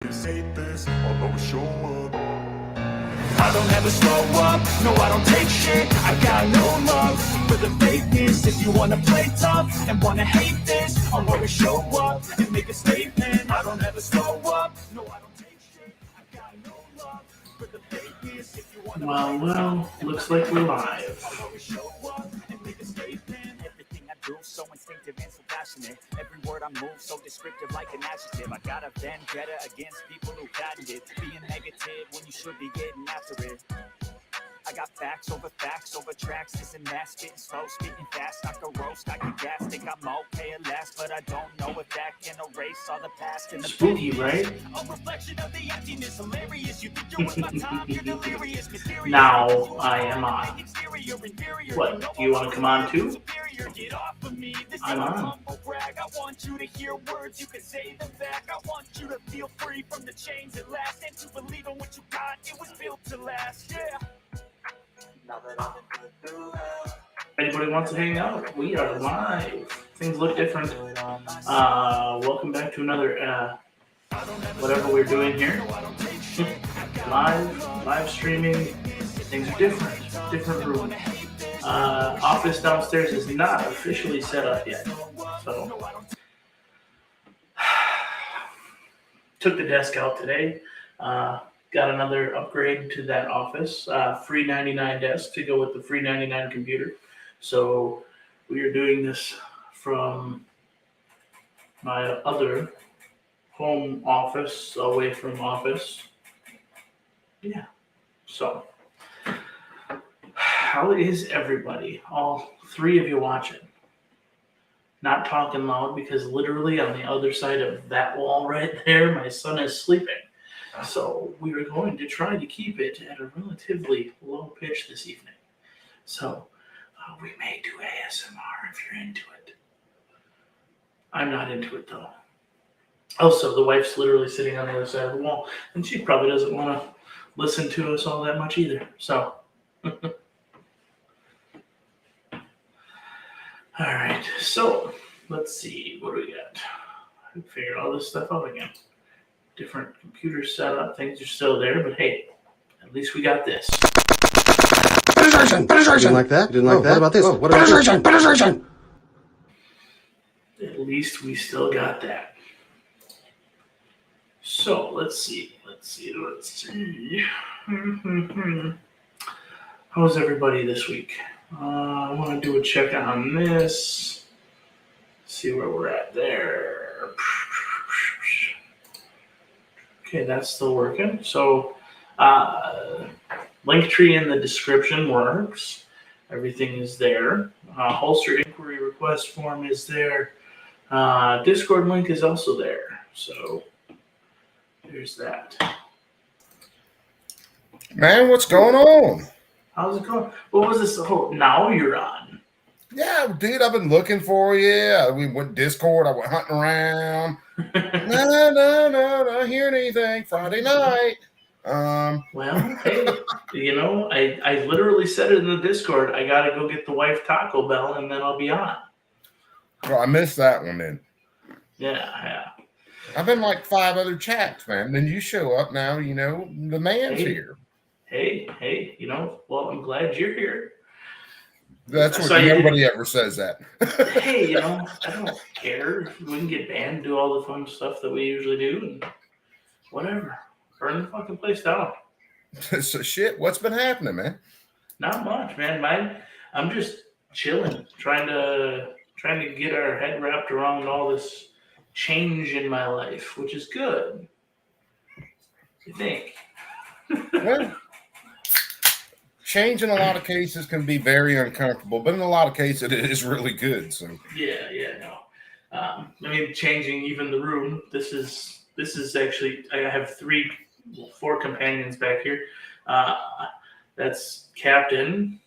hate this, I'll always show up. I don't ever slow up, no I don't take shit. I got no love for the fakeness. If you wanna play tough and wanna hate this, I'll always show up and make a statement. I don't ever slow up, no I don't take shit. I got no love for the fakeness. If you wanna Well, looks like we're live. I'll always show up and make a statement. Everything I do so instinctive and so passionate. Every word I move so descriptive like an adjective. I got a vendetta against people who patent it. Being negative when you should be getting after it. I got facts over tracks. This and that, spitting slow, spitting fast. I can roast, I can gas. Think I'm okay at last, but I don't know if that can erase all the past and the Spooky, right? A reflection of the emptiness, hilarious. You think you're worth my time, you're delirious, mysterious. Now I am on. What? Do you want to come on too? Get off of me. This I'm ain't a on. humble brag. I want you to hear words, you can say them back. I want you to feel free from the chains that last, and to believe in what you got. It was built to last. Yeah. Anybody wants to hang out? We are live. Things look different. Welcome back to another whatever we're doing here. live streaming. Things are different. Different room. Office downstairs is not officially set up yet. So took the desk out today. Got another upgrade to that office, free 99 desk to go with the free 99 computer. So we are doing this from my other home office, away from office. Yeah. So how is everybody? All three of you watching. Not talking loud because literally on the other side of that wall right there, my son is sleeping. So we are going to try to keep it at a relatively low pitch this evening. So we may do ASMR if you're into it. I'm not into it though. Also, the wife's literally sitting on the other side of the wall, and she probably doesn't want to listen to us all that much either. So, all right. So let's see. What do we got? I figured all this stuff out again. Different computer setup, things are still there, but hey, at least we got this. Penetration! You didn't like that? You didn't like that? What about this? What about penetration! Penetration! At least we still got that. So let's see. How's everybody this week? I want to do a check on this. See where we're at there. Okay, that's still working. So, Linktree in the description works. Everything is there. Holster inquiry request form is there. Discord link is also there. So, there's that. Man, what's going on? How's it going? What was this? Oh, now you're on. Yeah, dude, I've been looking for you. We went Discord. I went hunting around. No, not hearing anything. Friday night. Well, hey, I literally said it in the Discord. I gotta go get the wife Taco Bell, and then I'll be on. Well, I missed that one then. Yeah. I've been like 5 other chats, man. Then you show up now. The man's here. Hey, well, I'm glad you're here. That's what nobody ever says that. Hey, I don't care. We can get banned, do all the fun stuff that we usually do, and whatever. Burn the fucking place down. So shit, what's been happening, man? Not much, man. I'm just chilling, trying to get our head wrapped around all this change in my life, which is good. I think. Well, change in a lot of cases can be very uncomfortable, but in a lot of cases it is really good. So no. Changing even the room. This is actually, I have 4 companions back here. That's Captain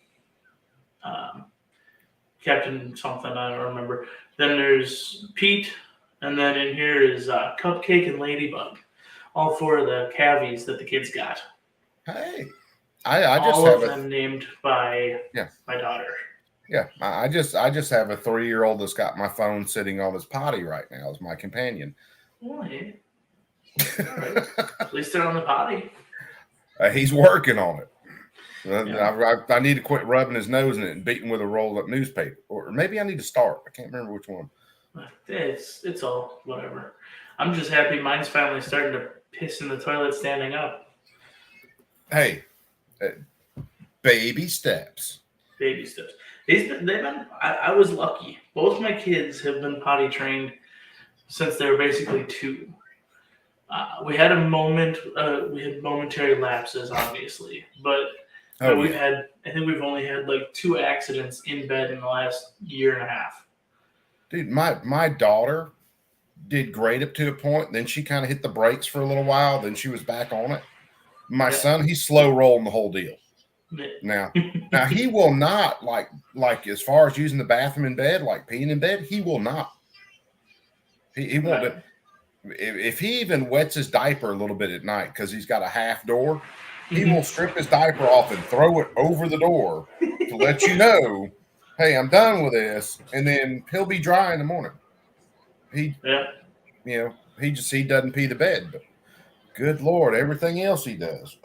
something, I don't remember. Then there's Pete, and then in here is Cupcake and Ladybug. All 4 of the cavies that the kids got. Hey. I just all have of them named by my daughter. Yeah, I just have a 3-year-old that's got my phone sitting on his potty right now as my companion. Boy. Right. At least they're on the potty. He's working on it. Yeah. I need to quit rubbing his nose in it and beating with a rolled up newspaper, or maybe I need to start. I can't remember which one. It's all whatever. I'm just happy mine's finally starting to piss in the toilet standing up. Hey, baby steps. Baby steps. I was lucky. Both my kids have been potty trained since they were basically 2. We had we had momentary lapses, obviously, but I think we've only had like 2 accidents in bed in the last year and a half. Dude, my daughter did great up to a point. Then she kind of hit the brakes for a little while. Then she was back on it. My son, he's slow rolling the whole deal. Now he will not like as far as using the bathroom in bed, like peeing in bed. He will not. He won't. Right. If he even wets his diaper a little bit at night because he's got a half door, he will strip his diaper off and throw it over the door to let you know, hey, I'm done with this, and then he'll be dry in the morning. He doesn't pee the bed, but good Lord, everything else he does.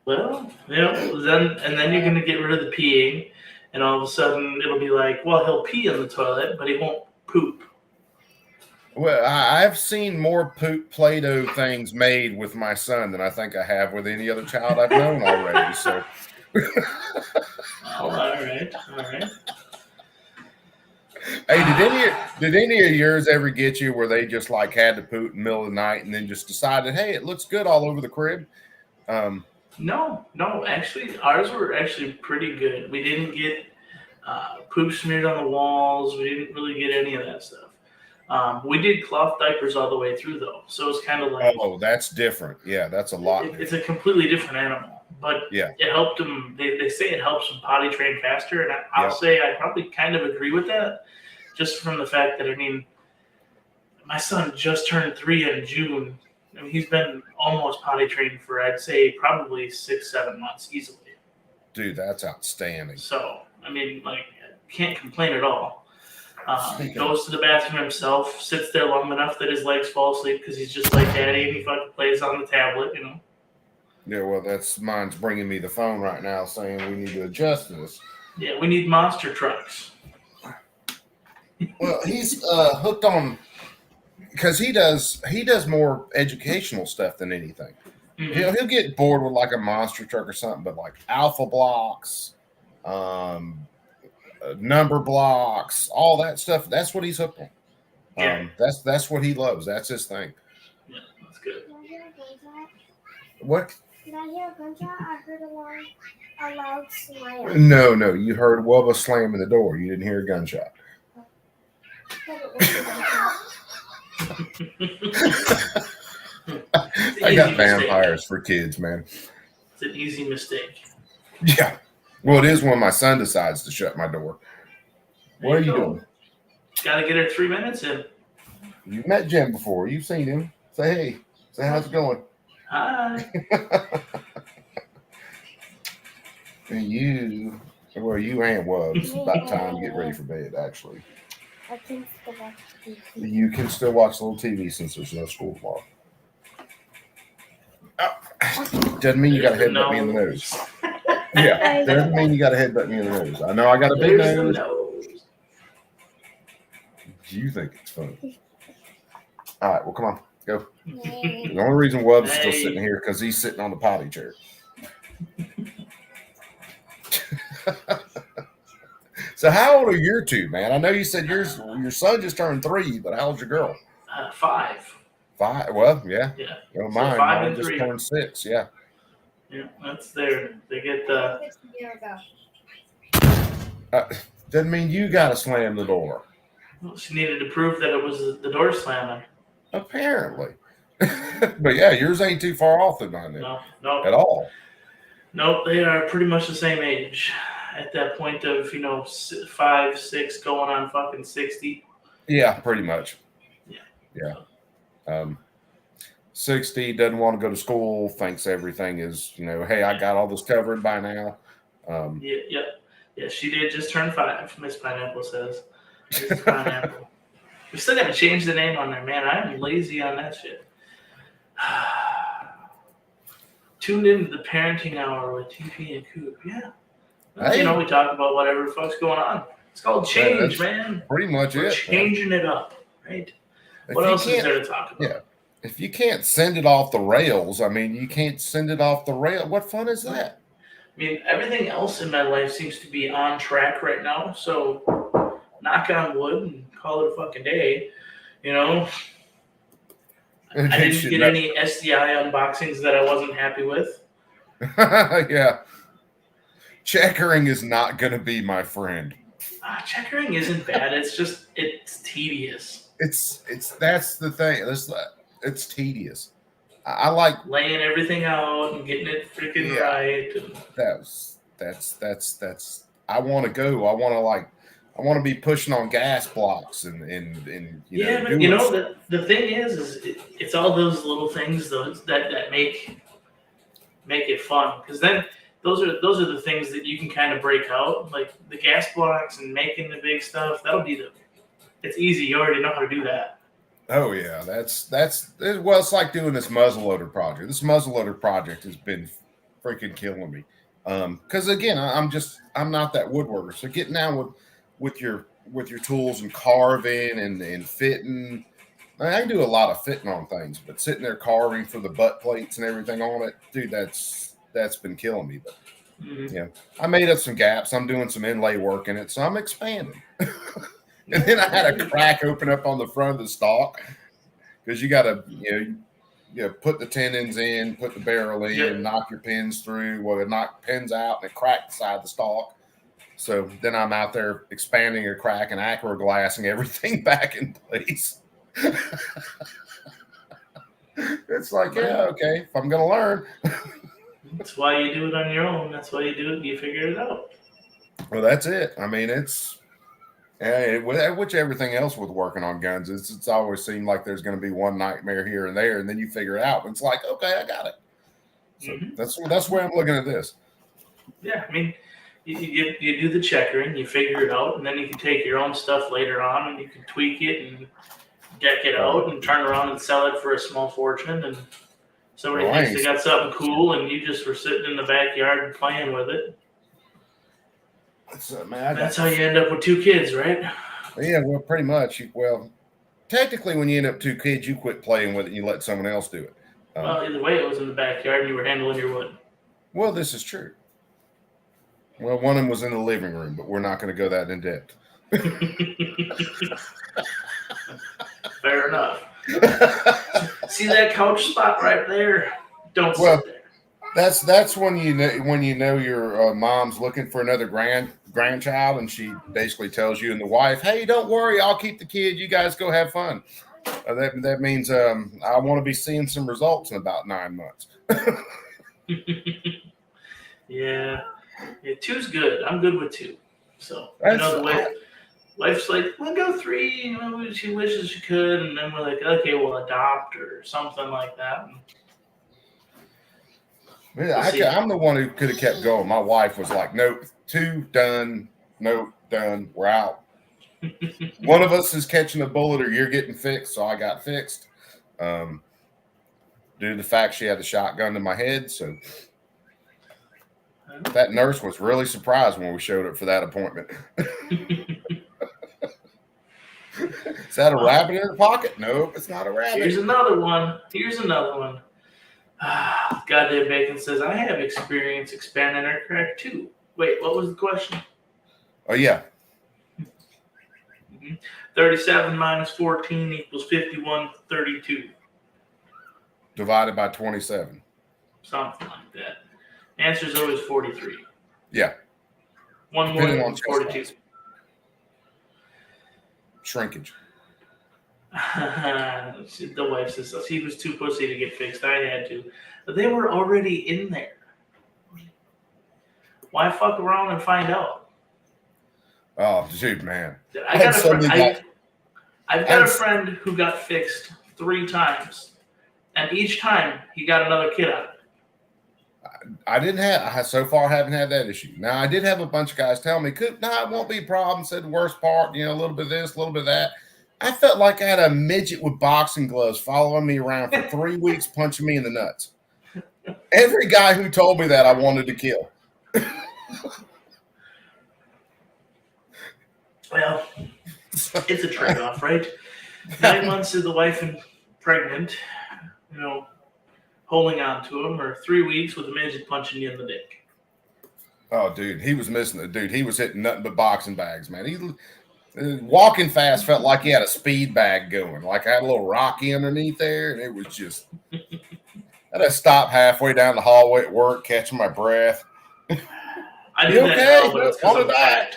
Well, then you're gonna get rid of the peeing, and all of a sudden it'll be like, well, he'll pee in the toilet, but he won't poop. Well, I've seen more poop Play-Doh things made with my son than I think I have with any other child I've known already. So, all right. Hey, did any of yours ever get you where they just like had to poop in the middle of the night and then just decided, hey, it looks good all over the crib? No. Actually, ours were actually pretty good. We didn't get poop smeared on the walls. We didn't really get any of that stuff. We did cloth diapers all the way through, though. So it's kind of like... Oh, that's different. Yeah, that's a lot. It's a completely different animal. But yeah, it helped them. They say it helps them potty train faster. And I'll say I probably kind of agree with that. Just from the fact that, I mean, my son just turned 3 in June. I mean, he's been almost potty trained for, I'd say, probably 6-7 months easily. Dude, that's outstanding. So, I mean, like, can't complain at all. Goes to the bathroom himself, sits there long enough that his legs fall asleep because he's just like daddy, and he fucking plays on the tablet, you know. Yeah, well, mine's bringing me the phone right now saying we need to adjust this. Yeah, we need monster trucks. Well, he's hooked on because he does more educational stuff than anything. Mm-hmm. He'll get bored with like a monster truck or something, but like alpha blocks, number blocks, all that stuff. That's what he's hooked on. Yeah. That's what he loves. That's his thing. Yeah, that's good. What? Did I hear a gunshot? I heard a loud slam. No. You heard Wubba slamming the door. You didn't hear a gunshot. I got vampires for kids, man. It's an easy mistake. Yeah. Well, it is when my son decides to shut my door. What are you doing? Got to get her 3 minutes in. You've met Jim before. You've seen him. Say hey. Say how's it going. Hi. And you and Wub, it's about time to get ready for bed, actually. I can still watch TV. You can still watch a little TV since there's no school tomorrow. Doesn't mean you got to headbutt me in the nose. Yeah, doesn't mean you got to headbutt me in the nose. I know I got a big nose. You think it's funny. All right, well, come on. Go. The only reason Wub's still sitting here because he's sitting on the potty chair. So how old are your 2, man? I know you said your son just turned 3, but how old's your girl? 5. 5. Well, yeah. Yeah. Well, So mine 5 and just 3. turned 6. Yeah. Yeah, that's there. They get the. Doesn't mean you got to slam the door. Well, she needed to prove that it was the door slamming. Apparently. But yeah, yours ain't too far off than mine. No. At all. Nope, they are pretty much the same age. At that point of 5, 6, going on fucking 60. Yeah, pretty much. Yeah. 60, doesn't want to go to school, thinks everything is, hey, I got all this covered by now. Yeah, she did just turn 5, Miss Pineapple says. Miss Pineapple. We still got to change the name on there, man. I'm lazy on that shit. Tuned into the parenting hour with TP and Coop. Yeah. Well, Hey. we talk about whatever the fuck's going on. It's called change, man. Pretty much We're it. changing it up, right? If What you else is can't- there to talk about? Yeah. If you can't send it off the rails, I mean, you can't send it off the rail. What fun is that? I mean, everything else in my life seems to be on track right now. So, knock on wood and call it a fucking day. I didn't get any SDI unboxings that I wasn't happy with. Yeah. Checkering is not going to be my friend. Checkering isn't bad. It's just, it's tedious. That's the thing. It's tedious. I like laying everything out and getting it freaking right. And that's I want to go. I want to be pushing on gas blocks and but the thing is it's all those little things that make it fun, because then those are the things that you can kind of break out, like the gas blocks and making the big stuff. It's easy. You already know how to do that. Oh yeah, it's like doing this muzzleloader project. This muzzleloader project has been freaking killing me. Because again, I'm not that woodworker. So getting down with your tools and carving and fitting. I can do a lot of fitting on things, but sitting there carving for the butt plates and everything on it, dude, that's been killing me. But yeah, I made up some gaps. I'm doing some inlay work in it, so I'm expanding. And then I had a crack open up on the front of the stock, because you got to, put the tendons in, put the barrel in, knock your pins through. Well, it knocked pins out and it cracked the side of the stock. So then I'm out there expanding a crack and acro glassing everything back in place. It's like, yeah, okay, if I'm going to learn. That's why you do it on your own. That's why you do it. You figure it out. Well, that's it. I mean, which everything else with working on guns, it's always seemed like there's going to be one nightmare here and there, and then you figure it out. And it's like, okay, I got it. So that's where I'm looking at this. Yeah, I mean, you do the checkering, you figure it out, and then you can take your own stuff later on, and you can tweak it and deck it out and turn around and sell it for a small fortune. And somebody thinks they got something cool, and you just were sitting in the backyard and playing with it. That's how you end up with 2 kids, right? Yeah, well, pretty much. Well, technically, when you end up 2 kids, you quit playing with it and you let someone else do it. Well, either way, it was in the backyard and you were handling your wood. Well, this is true. Well, one of them was in the living room, but we're not going to go that in depth. Fair enough. See that couch spot right there? Don't sit there. That's when you know your mom's looking for another grandchild, and she basically tells you and the wife, "Hey, don't worry, I'll keep the kid. You guys go have fun." That means I want to be seeing some results in about 9 months. Yeah, 2's good. I'm good with 2. So the way wife's like, we'll go 3. She wishes she could, and then we're like, okay, we'll adopt or something like that. I'm the one who could have kept going. My wife was like, nope, 2 done. Nope, done. We're out. One of us is catching a bullet or you're getting fixed. So I got fixed. Due to the fact she had the shotgun to my head. So that nurse was really surprised when we showed up for that appointment. Is that a rabbit in her pocket? Nope, it's not a rabbit. Here's another one. Goddamn Bacon says, I have experience expanding our crack too. Wait, what was the question? Oh, yeah. 37 minus 14 equals 51, 32. Divided by 27. Something like that. Answer is always 43. Yeah. One more than 42. Shrinkage. The wife says she was too pussy to get fixed. I had to. But they were already in there. Why fuck around and find out? Oh, dude, man. I've got a friend who got fixed 3 times. And each time he got another kid out of it. I so far haven't had that issue. Now, I did have a bunch of guys tell me, it won't be a problem. Said the worst part, a little bit of this, a little bit of that. I felt like I had a midget with boxing gloves following me around for 3 weeks, punching me in the nuts. Every guy who told me that I wanted to kill. Well, it's a trade-off, right? 9 months of the wife and pregnant, holding on to him, or 3 weeks with a midget punching you in the dick. Oh, dude, he was missing it. Dude, he was hitting nothing but boxing bags, man. He walking fast felt like he had a speed bag going. Like I had a little Rocky underneath there, and it was just. I had to stop halfway down the hallway at work, catching my breath. I do that now, but it's because I'm fat.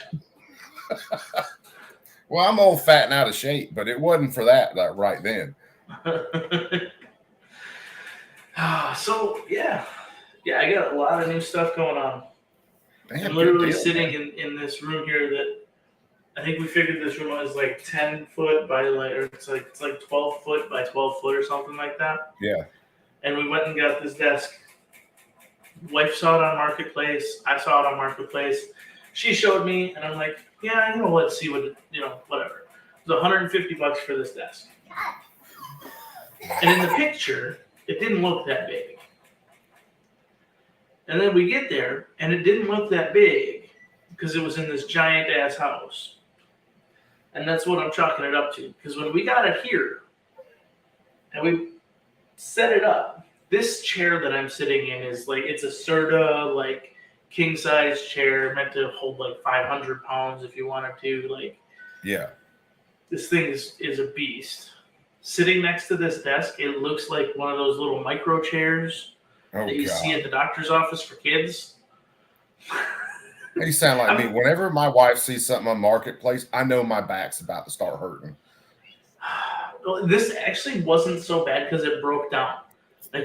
Well, I'm old, fat, and out of shape, but it wasn't for that right then. So, yeah, I got a lot of new stuff going on. Damn, I'm literally sitting in this room here that I think we figured this room was like 10 foot by it's like 12 foot by 12 foot or something like that. Yeah. And we went and got this desk. Wife saw it on Marketplace. I saw it on Marketplace. She showed me, and I'm like, yeah, let's see what, whatever. It was $150 for this desk. And in the picture, it didn't look that big. And then we get there, and it didn't look that big because it was in this giant-ass house. And that's what I'm chalking it up to. Because when we got it here, and we set it up, this chair that I'm sitting in is it's a Serta, king-size chair meant to hold 500 pounds if you wanted to. Yeah. This thing is a beast. Sitting next to this desk, it looks like one of those little micro chairs that you see at the doctor's office for kids. You sound like me. Whenever my wife sees something on Marketplace, I know my back's about to start hurting. This actually wasn't so bad because it broke down.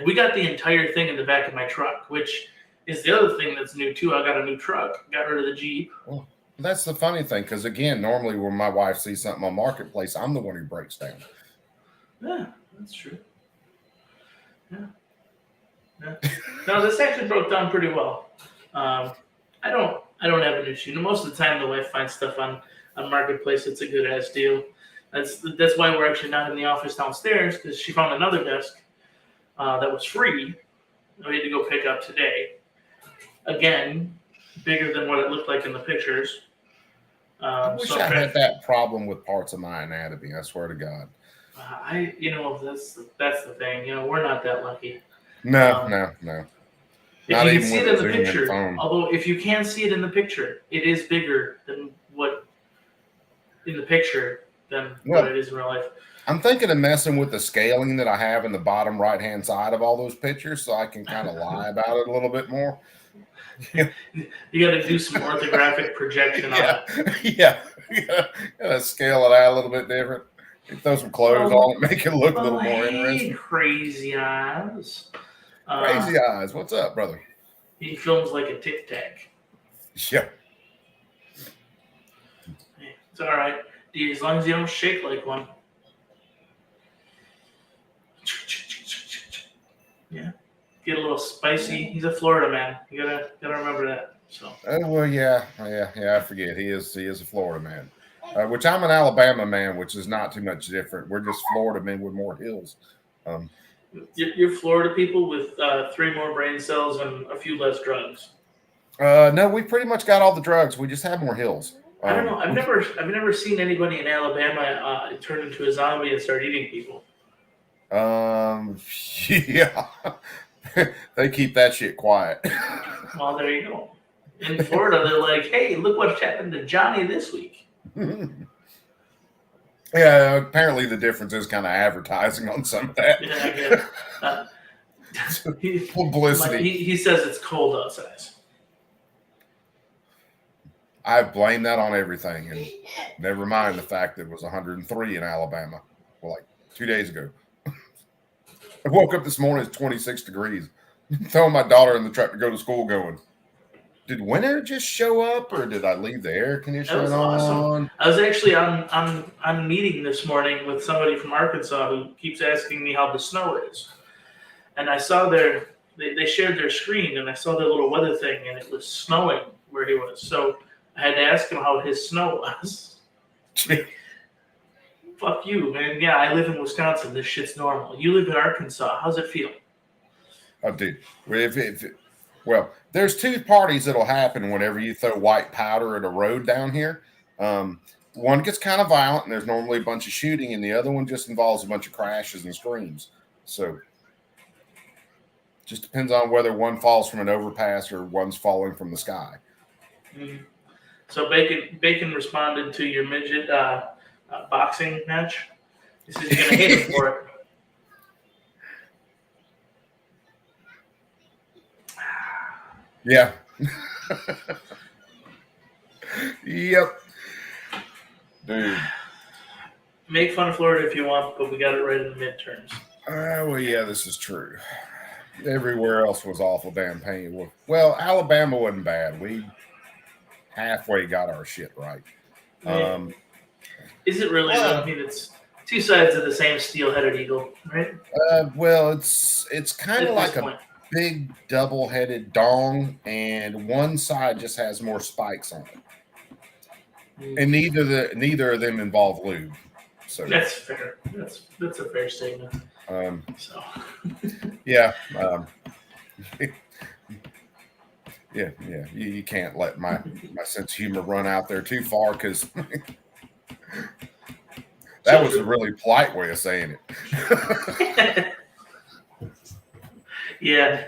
We got the entire thing in the back of my truck, which is the other thing that's new too. I got a new truck. Got rid of the Jeep. Well, that's the funny thing, because again, normally when my wife sees something on Marketplace, I'm the one who breaks down. Yeah, that's true. Yeah. No, this actually broke down pretty well. I don't have an issue. Most of the time, the wife finds stuff on Marketplace. It's a good ass deal. That's why we're actually not in the office downstairs, because she found another desk that was free. We had to go pick up today. Again, bigger than what it looked like in the pictures. I wish I had that problem with parts of my anatomy. I swear to God. That's the thing. We're not that lucky. No. If you can see it in the picture, although if you can see it in the picture, it is bigger than what in the picture than what it is in real life. I'm thinking of messing with the scaling that I have in the bottom right-hand side of all those pictures, so I can kind of lie about it a little bit more. You got to do some orthographic projection on it. Yeah. Gotta scale it out a little bit different. Throw some clothes on it, make it look a little more interesting. Crazy eyes. Crazy eyes. What's up, brother? He films like a Tic Tac. Yeah. It's all right. As long as you don't shake like one. Yeah. Get a little spicy. He's a Florida man. You gotta remember that. So. Well, yeah. I forget. He is a Florida man. Which I'm an Alabama man, which is not too much different. We're just Florida men with more hills. You're Florida people with 3 more brain cells and a few less drugs. No, we pretty much got all the drugs. We just have more hills. I don't know. I've never seen anybody in Alabama turn into a zombie and start eating people. Yeah. They keep that shit quiet. Well, there you go. In Florida, they're like, hey, look what's happened to Johnny this week. Yeah, apparently the difference is kind of advertising on some of that. Yeah, Publicity. He says it's cold outside. I blame that on everything, and never mind the fact that it was 103 in Alabama, 2 days ago. I woke up this morning, it's 26 degrees. Throwing my daughter in the truck to go to school going, did winter just show up, or did I leave the air conditioning on? Awesome. I was actually on a meeting this morning with somebody from Arkansas who keeps asking me how the snow is. And I saw they shared their screen, and I saw their little weather thing, and it was snowing where he was. So I had to ask him how his snow was. fuck you, man. Yeah, I live in Wisconsin. This shit's normal. You live in Arkansas. How's it feel? Oh, dude. Well, there's two parties that'll happen whenever you throw white powder at a road down here. One gets kind of violent, and there's normally a bunch of shooting, and the other one just involves a bunch of crashes and screams. So, just depends on whether one falls from an overpass or one's falling from the sky. Mm-hmm. So Bacon responded to your midget boxing match. He says you're gonna hate him for it. Yeah. Yep. Dude. Make fun of Florida if you want, but we got it right in the midterms. Well, yeah, this is true. Everywhere else was awful damn painful. Well, Alabama wasn't bad. We halfway got our shit right. Is it really? I mean, it's two sides of the same steel-headed eagle, right? Well, it's kind of like a big double-headed dong, and one side just has more spikes on it. And neither of them involve lube. So that's fair. That's a fair statement. Yeah. Yeah. You can't let my sense of humor run out there too far, because that was a really polite way of saying it. Yeah,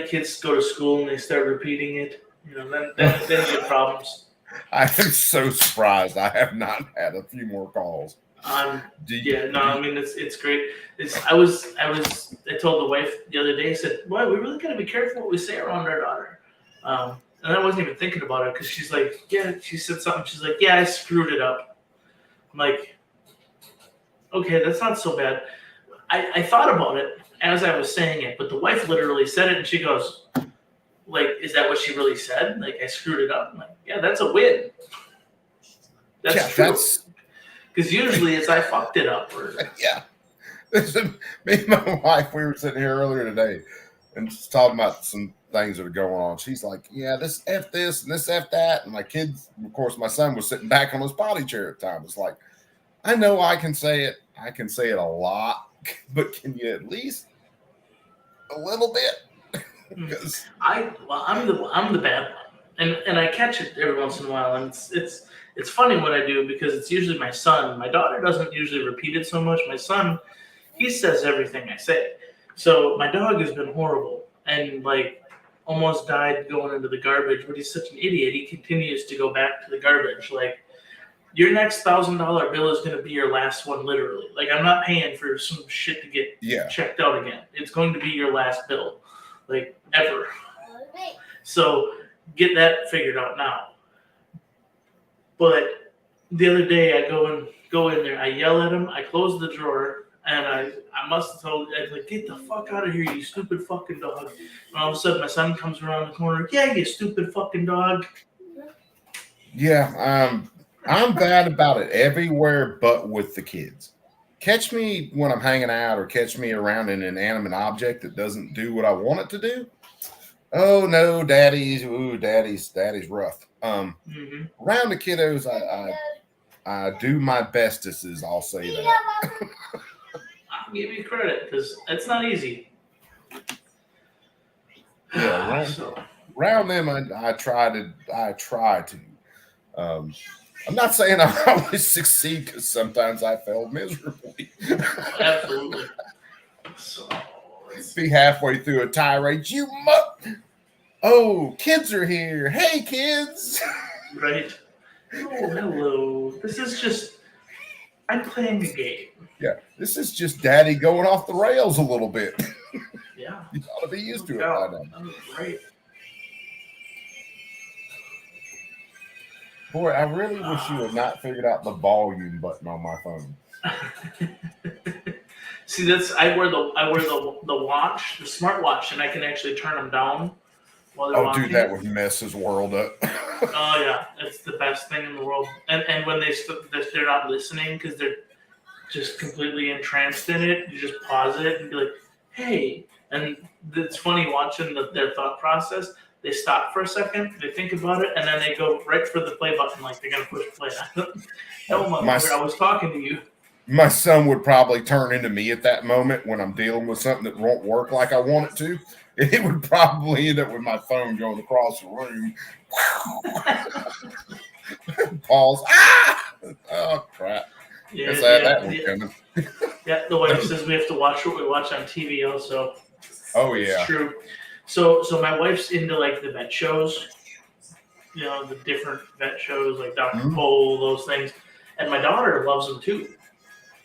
kids go to school and they start repeating it. Then you get problems. I am so surprised I have not had a few more calls. I mean it's great. I told the wife the other day, I said, "Boy, we really gotta be careful what we say around our daughter." And I wasn't even thinking about it, because she's like, "Yeah," she said something. She's like, "Yeah, I screwed it up." I'm like, "Okay, that's not so bad." I thought about it as I was saying it, but the wife literally said it, and she goes, like, "Is that what she really said? Like, I screwed it up?" I'm like, "Yeah, that's a win." That's true. Because usually it's I fucked it up. Yeah. Me and my wife, we were sitting here earlier today and just talking about some things that are going on. She's like, "Yeah, this F this and this F that." And my kids, of course, my son was sitting back on his potty chair at the time. It's like, I know I can say it. I can say it a lot, but can you at least a little bit? Because I'm the bad one, and I catch it every once in a while, and it's funny what I do, because it's usually my son. My daughter doesn't usually repeat it so much. My son, he says everything I say. So my dog has been horrible and like almost died going into the garbage, but he's such an idiot. He continues to go back to the garbage. Like, your next $1,000 bill is going to be your last one, literally. Like, I'm not paying for some shit to get checked out again. It's going to be your last bill, like, ever. So get that figured out now. But the other day, I go in there, I yell at him, I close the drawer, and I must have told him, I was like, "Get the fuck out of here, you stupid fucking dog." And all of a sudden, my son comes around the corner, "Yeah, you stupid fucking dog." Yeah, I'm bad about it everywhere but with the kids. Catch me when I'm hanging out, or catch me around an inanimate object that doesn't do what I want it to do. Oh no, daddy's rough. Around the kiddos, I do my bestest, I'll say that. I'll give you credit, because it's not easy. Yeah, around them, I try to. I'm not saying I always succeed, because sometimes I fail miserably. Absolutely. So be halfway through a tirade. Oh, kids are here. Hey, kids. Right. Oh, hello. This is just, I'm playing a game. Yeah, this is just daddy going off the rails a little bit. Yeah. You ought to be used to it by now. Right. Boy, I really wish you had not figured out the volume button on my phone. See, I wear the watch, the smartwatch, and I can actually turn them down while they're watching. Dude, that would mess his world up. Oh yeah, it's the best thing in the world. And when they're not listening because they're just completely entranced in it, you just pause it and be like, "Hey," and it's funny watching their thought process. They stop for a second, they think about it, and then they go right for the play button, like they're gonna push play. No, motherfucker, I was talking to you. my son would probably turn into me at that moment when I'm dealing with something that won't work like I want it to. It would probably end up with my phone going across the room. Pause. Ah! Oh, crap. Yeah, Guess I had yeah, that one yeah. coming. Yeah, the wife says we have to watch what we watch on TV also. Oh, It's yeah. true. So my wife's into like the vet shows, you know, the different vet shows like Dr. Mhm. Pole, those things. And my daughter loves them too.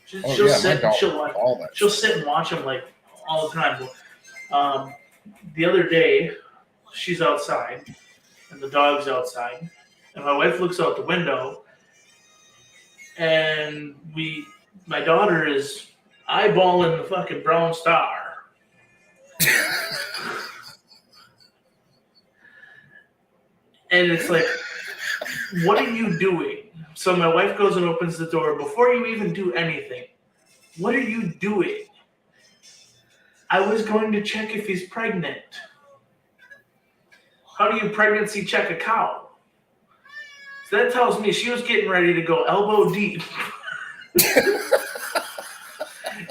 She'll Oh, yeah. sit My and dog, all that. she'll sit and watch them like all the time. The other day, she's outside and the dog's outside, and my wife looks out the window, and my daughter is eyeballing the fucking brown star. And it's like, what are you doing? So my wife goes and opens the door. Before you even do anything, what are you doing? I was going to check if he's pregnant. How do you pregnancy check a cow? So that tells me she was getting ready to go elbow deep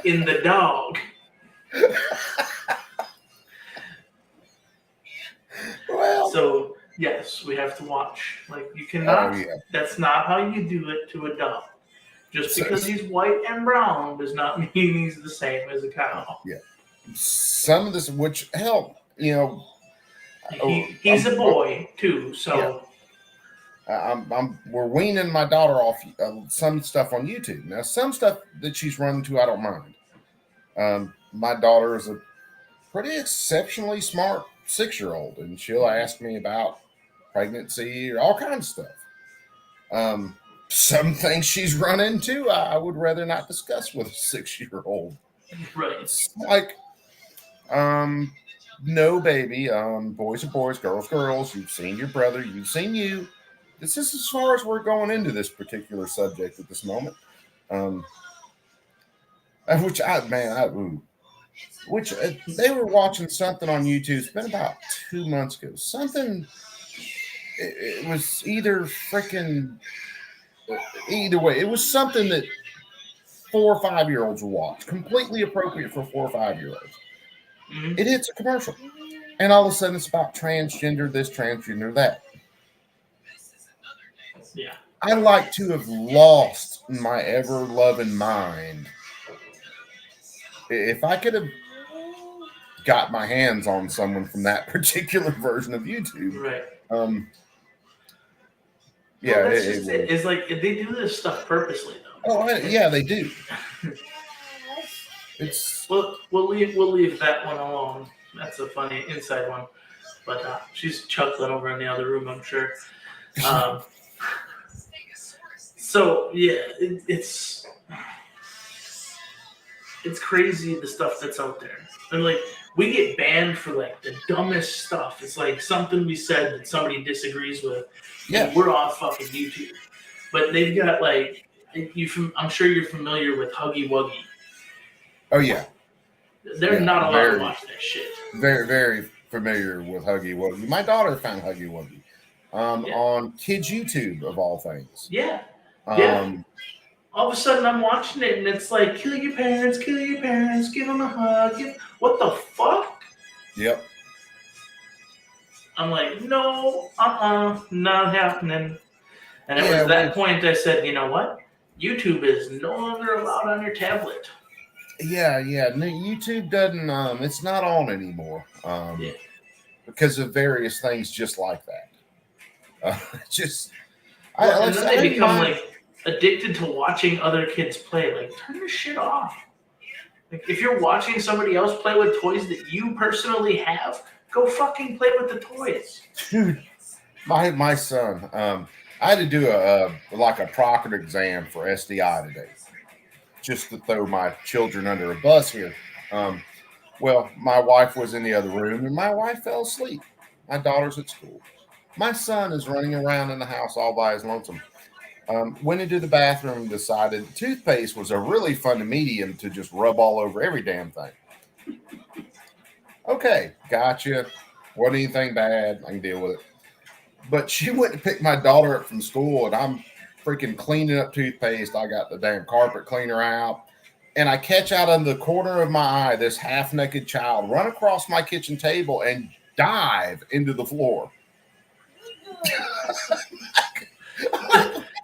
in the dog. Well, So yes, we have to watch. Like you cannot. oh, yeah. That's not how you do it to a dog. Just So- because he's white and brown does not mean he's the same as a cow. Some of this, which, hell, you know, He's a boy too, so we're weaning my daughter off some stuff on YouTube. Now, some stuff that she's running to, I don't mind. My daughter is a pretty exceptionally smart 6-year-old, and she'll ask me about pregnancy or all kinds of stuff. Some things she's run into, I would rather not discuss with a 6-year-old. right. It's like, no, baby. Boys are boys, girls, girls. You've seen your brother. You've seen you. This is as far as we're going into this particular subject at this moment. Which they were watching something on YouTube. It's been about 2 months ago. Something. It was either freaking. Either way, it was something that 4 or 5-year-olds will watch. Completely appropriate for 4 or 5-year-olds. Mhm. It hits a commercial, and all of a sudden it's about transgender this, transgender that. Yeah. I like to have lost my ever-loving mind if I could have got my hands on someone from that particular version of YouTube. Right. Yeah, Well, that's just it. It's like they do this stuff purposely though. yeah, they do. It's We'll leave that one alone. That's a funny inside one, but she's chuckling over in the other room, I'm sure. So yeah, it's crazy the stuff that's out there, and like we get banned for like the dumbest stuff. It's like something we said that somebody disagrees with. yeah. And we're off fucking YouTube, but they've got like I'm sure you're familiar with Huggy Wuggy. Oh yeah. They're Yeah, not allowed very. to watch that shit. Very, very familiar with Huggy Wuggy. My daughter found Huggy Wuggy Yeah. on kids' YouTube of all things. Yeah. Um, Yeah. All of a sudden, I'm watching it, and it's like, kill your parents, give them a hug. What the fuck? Yep. I'm like, no, not happening. And it Yeah, was that point I said, you know what? YouTube is no longer allowed on your tablet. Yeah. No, YouTube doesn't. It's not on anymore. Yeah. Because of various things, just like that. And then they become like addicted to watching other kids play. Like, turn your shit off. Like, if you're watching somebody else play with toys that you personally have, go fucking play with the toys. Dude, my son. I had to do a Proctored exam for SDI today, just to throw my children under a bus here. Well, my wife was in the other room, and my wife fell asleep. My daughter's at school. My son is running around in the house all by his lonesome. Went into the bathroom, decided toothpaste was a really fun medium to just rub all over every damn thing. Okay, gotcha. Wasn't anything bad. I can deal with it. But she went to pick my daughter up from school, and I'm freaking cleaning up toothpaste. I got the damn carpet cleaner out. And I catch out of the corner of my eye this half-naked child run across my kitchen table and dive into the floor.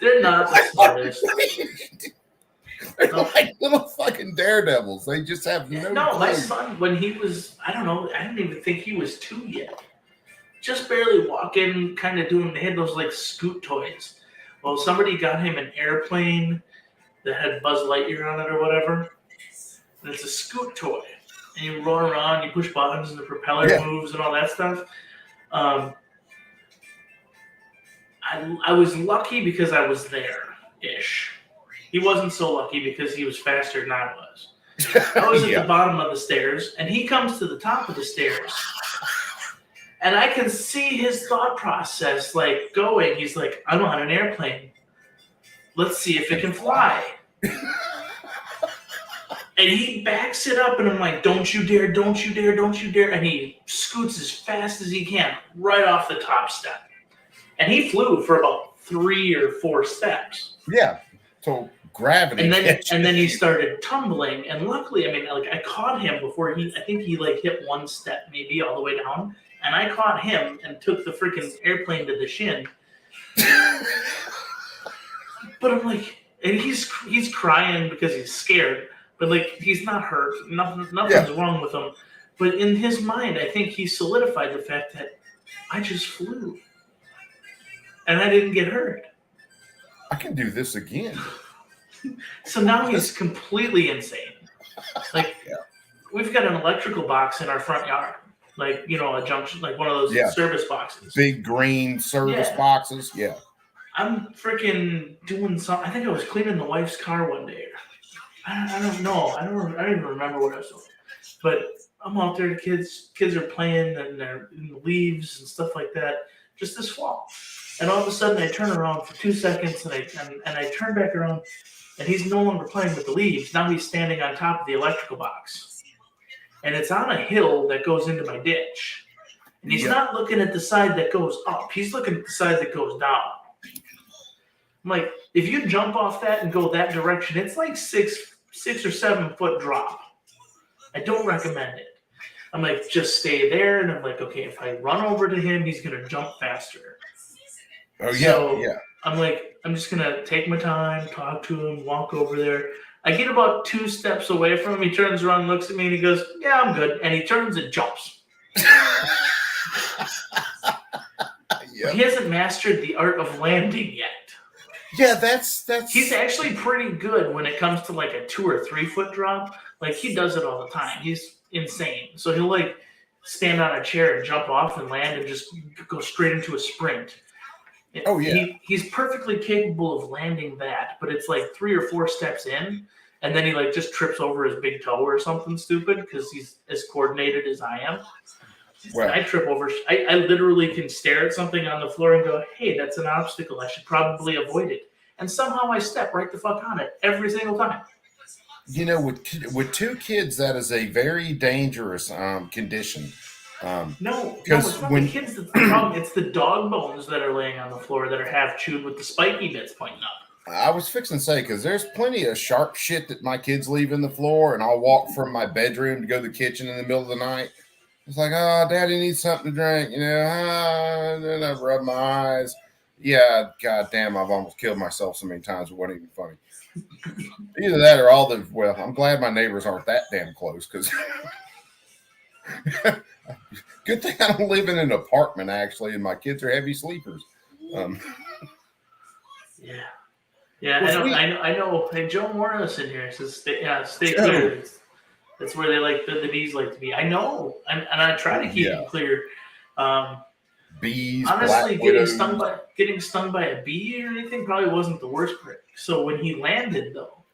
They're not the smartest. They're like little fucking daredevils. They just have no No, my clue. son, when he was, I don't know, I didn't even think he was 2 yet. Just barely walking, kind of doing, they had those like scoot toys. Well, somebody got him an airplane that had Buzz Lightyear on it or whatever. And it's a scoot toy. And you roll around, you push buttons, and the propeller moves and all that stuff. I was lucky because I was there-ish. He wasn't so lucky because he was faster than I was. I was at the bottom of the stairs, and he comes to the top of the stairs. And I can see his thought process, like, going. He's like, I'm on an airplane. Let's see if it can fly. And he backs it up, and I'm like, don't you dare, don't you dare, don't you dare. And he scoots as fast as he can right off the top step. And he flew for about 3 or 4 steps. Yeah. So gravity. And then he started tumbling. And luckily, I mean, like, I caught him before I think he like hit 1 step maybe all the way down. And I caught him and took the freaking airplane to the shin. But I'm like, and he's crying because he's scared. But like, he's not hurt. Nothing's wrong with him. But in his mind, I think he solidified the fact that I just flew. And I didn't get hurt. I can do this again. So now he's completely insane. Like, we've got an electrical box in our front yard. Like, you know, a junction, like one of those service boxes. Big green service boxes. Yeah. I'm freaking doing something. I think I was cleaning the wife's car one day. I don't know. I don't even remember what I was doing. But I'm out there. The kids are playing and they're in the leaves and stuff like that. Just this fall. And all of a sudden, I turn around for 2 seconds, and I turn back around, and he's no longer playing with the leaves. Now he's standing on top of the electrical box, and it's on a hill that goes into my ditch. And he's not looking at the side that goes up; he's looking at the side that goes down. I'm like, if you jump off that and go that direction, it's like 6 or 7 foot drop. I don't recommend it. I'm like, just stay there, and I'm like, okay, if I run over to him, he's gonna jump faster. Oh, yeah, so I'm like, I'm just going to take my time, talk to him, walk over there. I get about 2 steps away from him. He turns around, looks at me, and he goes, yeah, I'm good. And he turns and jumps. He hasn't mastered the art of landing yet. Yeah, that's... He's actually pretty good when it comes to like a 2 or 3 foot drop. Like, he does it all the time. He's insane. So he'll like stand on a chair and jump off and land and just go straight into a sprint. Oh, yeah. He's perfectly capable of landing that, but it's like 3 or 4 steps in, and then he like just trips over his big toe or something stupid because he's as coordinated as I am. Well, I trip over. I literally can stare at something on the floor and go, hey, that's an obstacle. I should probably avoid it. And somehow I step right the fuck on it every single time. You know, with 2 kids, that is a very dangerous condition. No, it's not the kids that's the problem. It's the dog bones that are laying on the floor that are half chewed with the spiky bits pointing up. I was fixing to say, because there's plenty of sharp shit that my kids leave in the floor, and I'll walk from my bedroom to go to the kitchen in the middle of the night. It's like, oh, Daddy needs something to drink, you know. And then I rub my eyes. Yeah, goddamn, I've almost killed myself so many times it wasn't even funny. Either that or all the, well, I'm glad my neighbors aren't that damn close, because... Good thing I don't live in an apartment, actually, and my kids are heavy sleepers. Yeah. I know. Hey, Joe Morris in here says, stay clear. That's where they like the bees like to be. I know, and I try to keep them clear. Bees. Honestly, getting stung by a bee or anything probably wasn't the worst prick. So when he landed, though,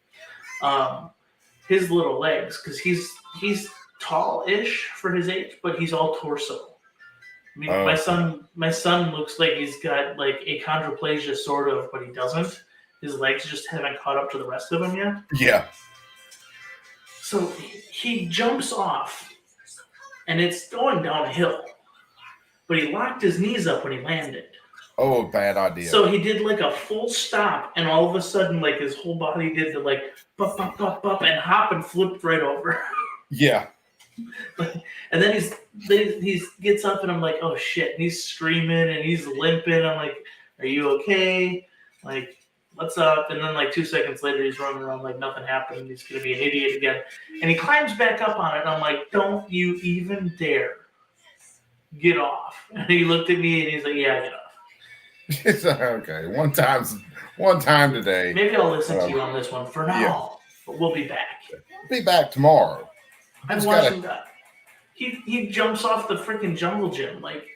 his little legs, because he's tall-ish for his age, but he's all torso. I mean, my son looks like he's got like achondroplasia, sort of, but he doesn't. His legs just haven't caught up to the rest of him yet. Yeah. So he jumps off, and it's going down a hill, but he locked his knees up when he landed. Oh, bad idea. So he did like a full stop, and all of a sudden, like his whole body did the like bup bup bup bup and hop and flipped right over. Yeah. And then he gets up, and I'm like, oh shit! And he's screaming and he's limping. I'm like, are you okay? Like, what's up? And then like 2 seconds later, he's running around like nothing happened. He's gonna be an idiot again. And he climbs back up on it, and I'm like, don't you even dare get off. And he looked at me and he's like, yeah, get off. It's okay. One time today. Maybe I'll listen to you on this one for now. Yeah. But we'll be back. Be back tomorrow. I'm watching that. He jumps off the freaking jungle gym. Like,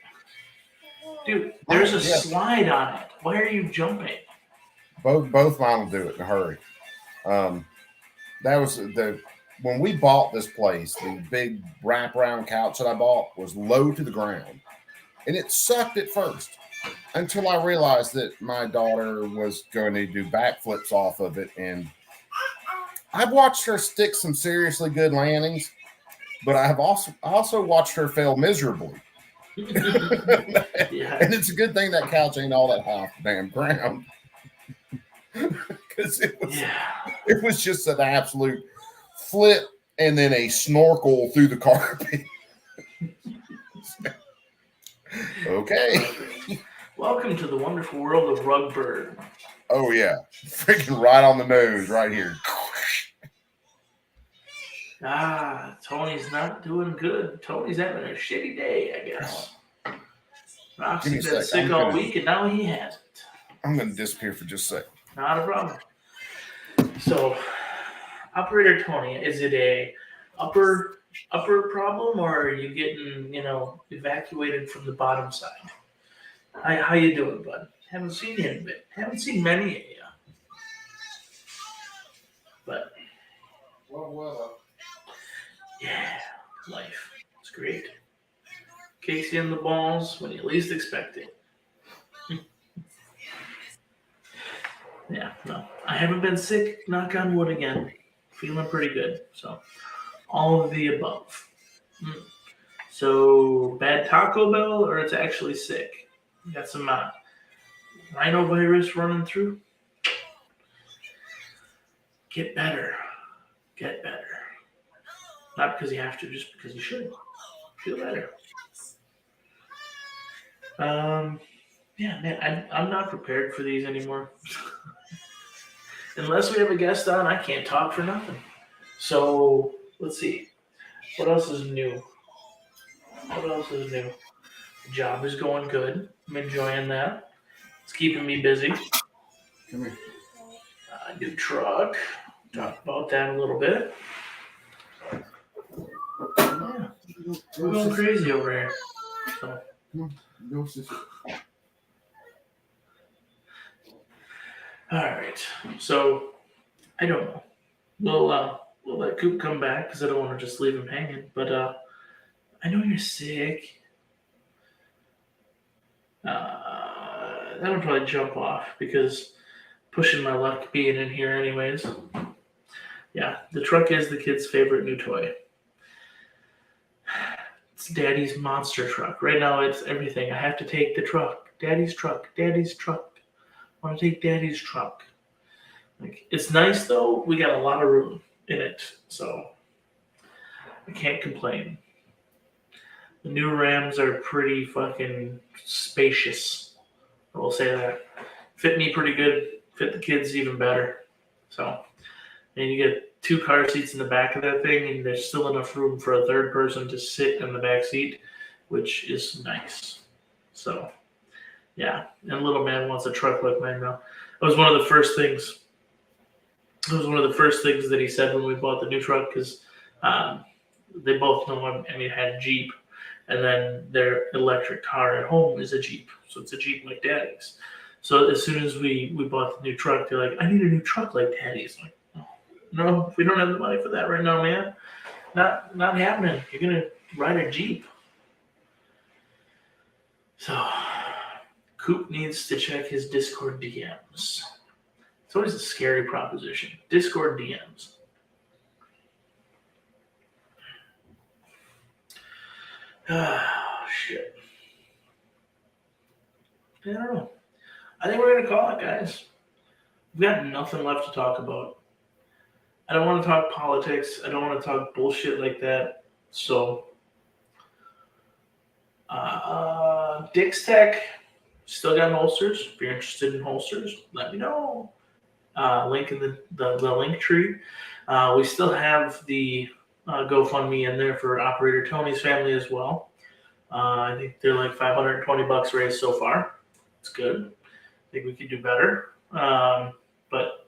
dude, there's a slide on it. Why are you jumping? Both mine will do it in a hurry. That was when we bought this place, the big wraparound couch that I bought was low to the ground. And it sucked at first until I realized that my daughter was going to do backflips off of it. And I've watched her stick some seriously good landings, but I've also watched her fail miserably. Yeah. And it's a good thing that couch ain't all that high off the damn ground. Because it was just an absolute flip and then a snorkel through the carpet. Okay. Welcome to the wonderful world of Rugbird. Oh, yeah. Freaking right on the nose right here. Tony's not doing good. Tony's having a shitty day, I guess. Roxy's been sick all week, and now he hasn't. I'm going to disappear for just a second. Not a problem. So, Operator Tony, is it a upper problem, or are you getting, evacuated from the bottom side? How you doing, bud? Haven't seen you in a bit. Haven't seen many of you. But yeah, life. It's great. Kicks you in the balls when you least expect it. Yeah, no. I haven't been sick, knock on wood again. Feeling pretty good. So, all of the above. So, bad Taco Bell, or it's actually sick? You got some rhinovirus running through? Get better. Get better. Not because you have to, just because you should. Feel better. Yeah, man, I'm not prepared for these anymore. Unless we have a guest on, I can't talk for nothing. So, let's see. What else is new? The job is going good. I'm enjoying that. It's keeping me busy. Come here. New truck. Talk about that a little bit. Yeah. We're going crazy over here. So. Go, sister. All right. So, I don't know. We'll let Coop come back because I don't want to just leave him hanging. But I know you're sick. That'll probably jump off because pushing my luck being in here anyways. Yeah, the truck is the kid's favorite new toy. It's Daddy's monster truck. Right now it's everything. I have to take the truck. Daddy's truck. Daddy's truck. I want to take Daddy's truck. Like, it's nice though. We got a lot of room in it, so I can't complain. The new Rams are pretty fucking spacious. I will say that. Fit me pretty good. Fit the kids even better. So, and you get 2 car seats in the back of that thing, and there's still enough room for a third person to sit in the back seat, which is nice. So, yeah. And little man wants a truck like mine now. It was one of the first things. That he said when we bought the new truck, because they both know I had a Jeep, and then their electric car at home is a Jeep, so it's a Jeep like Daddy's. So as soon as we bought the new truck, they're like, "I need a new truck like Daddy's." I'm like, "Oh, no, we don't have the money for that right now, man. Not happening. You're gonna ride a Jeep." So Coop needs to check his Discord DMs. It's always a scary proposition. Discord DMs. Oh, shit. I don't know. I think we're going to call it, guys. We've got nothing left to talk about. I don't want to talk politics. I don't want to talk bullshit like that. So, Dick's Tech, still got holsters. If you're interested in holsters, let me know. Link in the link tree. We still have the GoFundMe in there for Operator Tony's family as well. I think they're like $520 raised so far. It's good. I think we could do better. But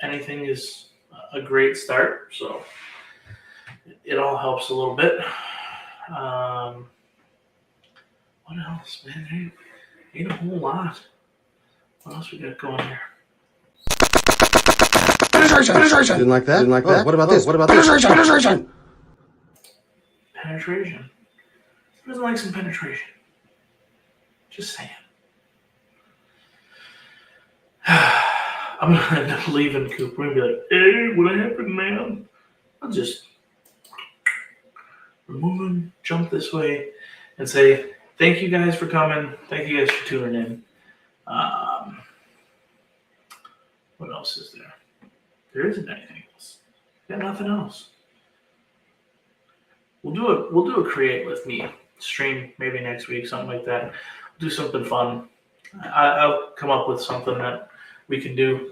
anything is a great start. So it all helps a little bit. What else, man? Ain't a whole lot. What else we got going here? Penetration. Didn't like that. Didn't like that. What about this? What about penetration? Penetration. Penetration. Who doesn't like some penetration? Just saying. I'm gonna end up leaving Coop. We're gonna be like, hey, what happened, man? I'll just remove him, jump this way, and say, thank you guys for coming. Thank you guys for tuning in. What else is there? There isn't anything else. Got nothing else. We'll do a create with me stream maybe next week, something like that. We'll do something fun. I'll come up with something that we can do.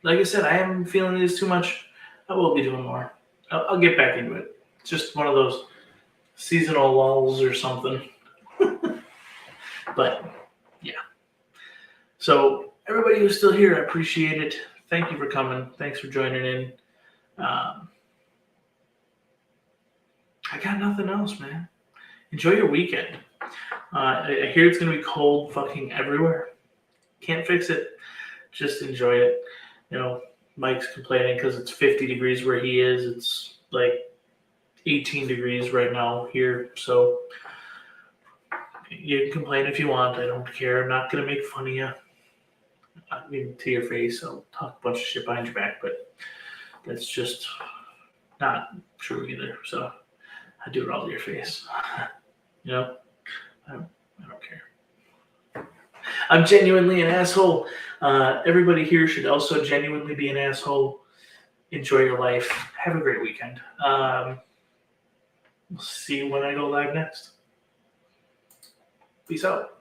Like I said, I haven't feeling this too much. I will be doing more. I'll get back into it. It's just one of those seasonal lulls or something. But yeah. So everybody who's still here, I appreciate it. Thank you for coming. Thanks for joining in. I got nothing else, man. Enjoy your weekend. I hear it's going to be cold fucking everywhere. Can't fix it. Just enjoy it. You know, Mike's complaining because it's 50 degrees where he is. It's like 18 degrees right now here. So you can complain if you want. I don't care. I'm not going to make fun of you. I mean, to your face. I'll talk a bunch of shit behind your back, but that's just not true either. So I do it all to your face. You know? I don't care. I'm genuinely an asshole. Everybody here should also genuinely be an asshole. Enjoy your life. Have a great weekend. We'll see you when I go live next. Peace out.